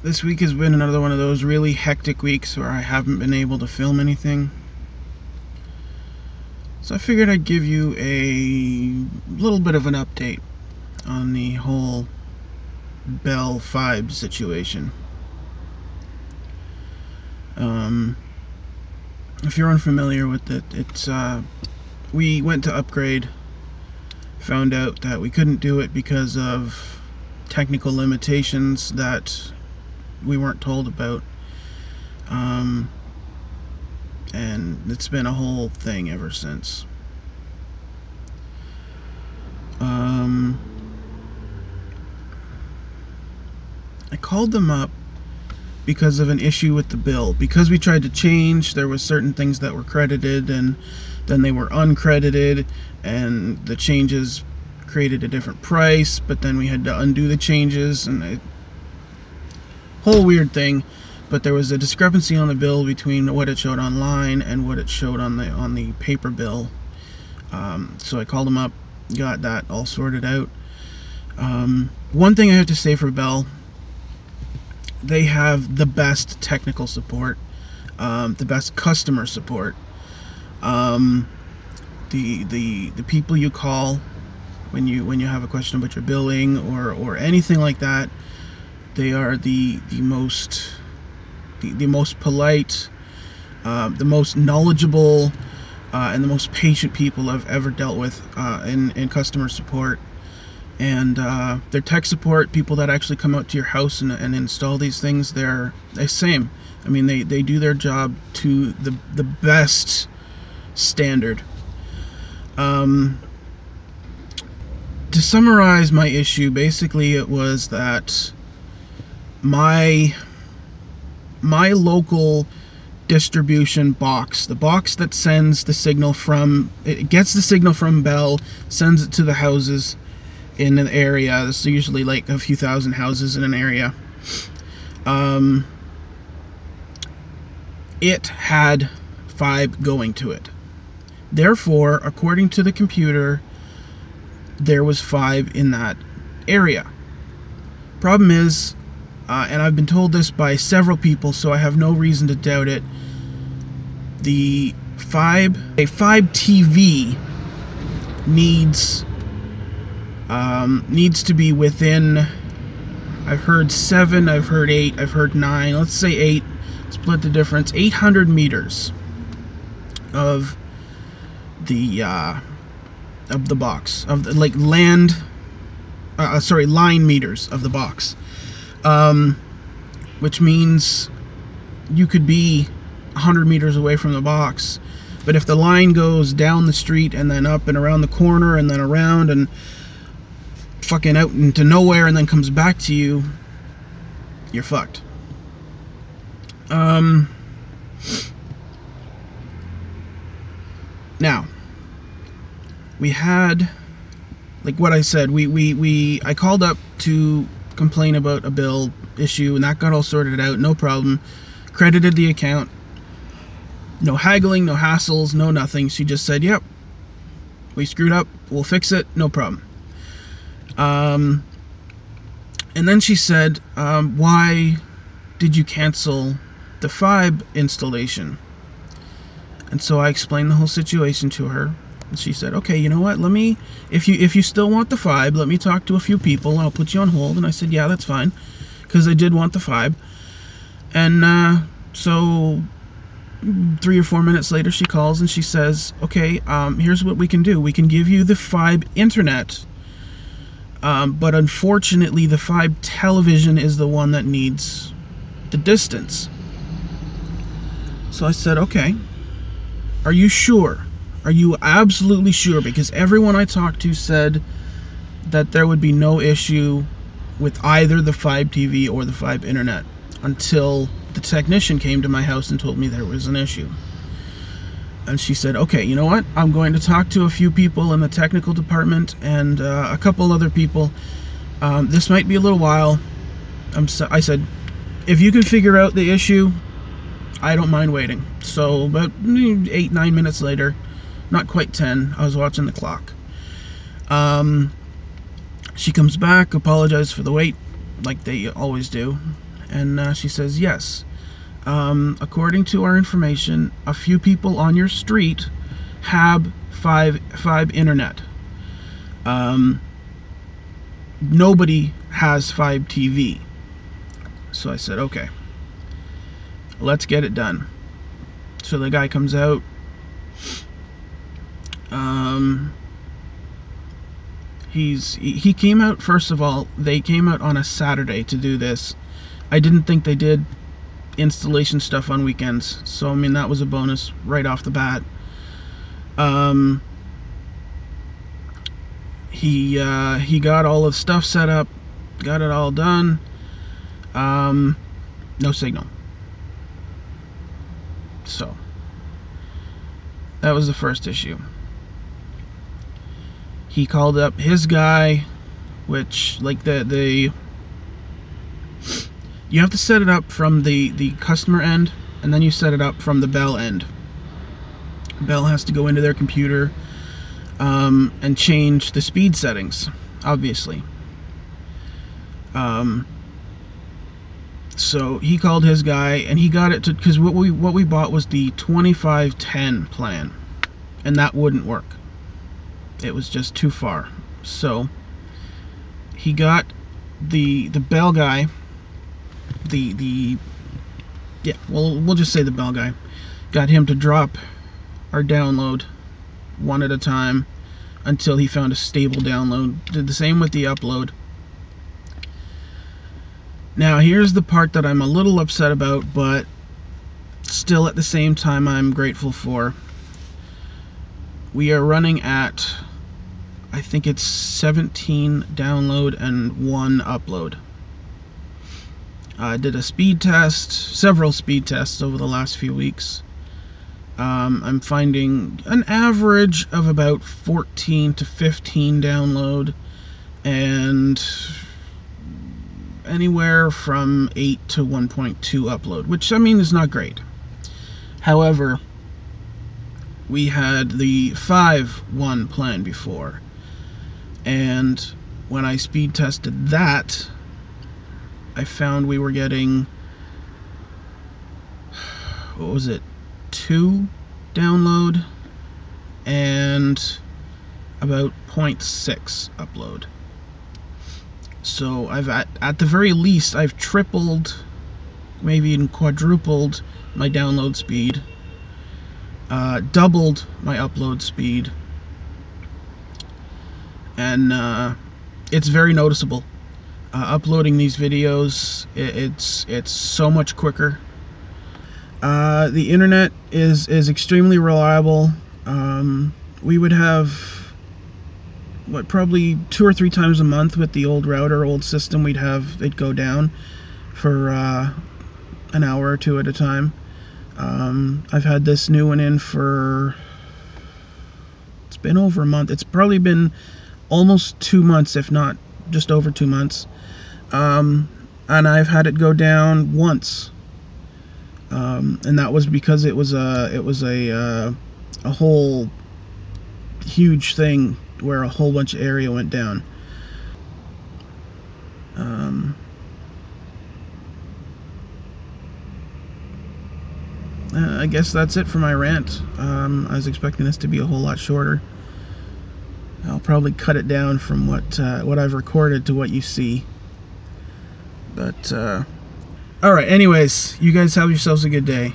This week has been another one of those really hectic weeks where I haven't been able to film anything. So I figured I'd give you a little bit of an update on the whole Bell Fibe situation. Um, if you're unfamiliar with it, we went to upgrade, found out that we couldn't do it because of technical limitations that we weren't told about. Um, and it's been a whole thing ever since. Um, I called them up because of an issue with the bill. Because we tried to change, there was certain things that were credited and then they were uncredited, and the changes created a different price, but then we had to undo the changes, and a whole weird thing. But there was a discrepancy on the bill between what it showed online and what it showed on the paper bill. So I called them up, got that all sorted out. One thing I have to say for Bell, they have the best technical support, the best customer support. Um, the people you call when you have a question about your billing or anything like that, they are the most polite, the most knowledgeable, and the most patient people I've ever dealt with in customer support. And their tech support, people that actually come out to your house and install these things, they're the same. I mean, they do their job to the best standard. Um, to summarize my issue, basically it was that my my local distribution box, the box that sends the signal from, it gets the signal from Bell, sends it to the houses in an area. There's usually like a few thousand houses in an area. Um, it had Fibe going to it. Therefore, according to the computer, there was Fibe in that area. Problem is, and I've been told this by several people, so I have no reason to doubt it. A Fibe TV needs needs to be within. I've heard 7, I've heard 8, I've heard 9. Let's say 8. Split the difference. 800 meters of the box of the, like land. Sorry, line meters of the box. Um, which means you could be 100 meters away from the box, but if the line goes down the street and then up and around the corner and then around and fucking out into nowhere and then comes back to you, you're fucked. Um, Now, we had, like what I said, I called up to complain about a bill issue, and that got all sorted out, no problem. Credited the account, no haggling, no hassles, no nothing. She just said, "Yep, we screwed up. We'll fix it. No problem." Um, and then she said, "Why did you cancel the Fibe installation?" And so I explained the whole situation to her. And she said, "Okay, you know what? Let me, if you still want the Fibe, let me talk to a few people. I'll put you on hold." And I said, "Yeah, that's fine," because I did want the Fibe. And so 3 or 4 minutes later, she calls and she says, "Okay, here's what we can do. We can give you the Fibe internet, but unfortunately, the Fibe television is the one that needs the distance." So I said, "Okay, are you sure? Are you absolutely sure?" Because everyone I talked to said that there would be no issue with either the Fibe TV or the Fibe internet until the technician came to my house and told me there was an issue. And she said, "Okay, you know what? I'm going to talk to a few people in the technical department and a couple other people. This might be a little while." I said, "If you can figure out the issue, I don't mind waiting." So about 8, 9 minutes later, not quite 10, I was watching the clock. She comes back, apologizes for the wait, like they always do. And she says, yes. According to our information, a few people on your street have Fibe internet. Nobody has Fibe TV. So I said, okay, let's get it done. So the guy comes out. He came out, first of all, they came out on a Saturday to do this. I didn't think they did installation stuff on weekends, so I mean that was a bonus right off the bat. He got all of the stuff set up, got it all done. No signal. So that was the first issue. He called up his guy, which, like, the you have to set it up from the customer end, and then you set it up from the Bell end. Bell has to go into their computer and change the speed settings, obviously. So he called his guy, and he got it to, because what we bought was the 2510 plan, and that wouldn't work. It was just too far. So he got the Bell guy, yeah, we'll just say the Bell guy, got him to drop our download one at a time until he found a stable download. Did the same with the upload. Now here's the part that I'm a little upset about, but still at the same time I'm grateful for. We are running at, I think it's 17 download and 1 upload. I did a speed test, several speed tests over the last few weeks. I'm finding an average of about 14 to 15 download and anywhere from 8 to 1.2 upload, which, I mean, is not great. However, we had the 5.1 plan before, and when I speed tested that, I found we were getting, what was it, 2 download and about 0.6 upload. So I've at the very least I've tripled, maybe even quadrupled my download speed, doubled my upload speed, and it's very noticeable. Uploading these videos, it's so much quicker. The internet is extremely reliable. We would have, what, probably 2 or 3 times a month with the old router, old system, we'd have it go down for an hour or 2 at a time. I've had this new one in for, it's been over a month. It's probably been almost 2 months, if not just over 2 months. And I've had it go down once. And that was because it was a whole huge thing where a whole bunch of area went down. I guess that's it for my rant. I was expecting this to be a whole lot shorter. I'll probably cut it down from what I've recorded to what you see. But alright, anyways, you guys have yourselves a good day.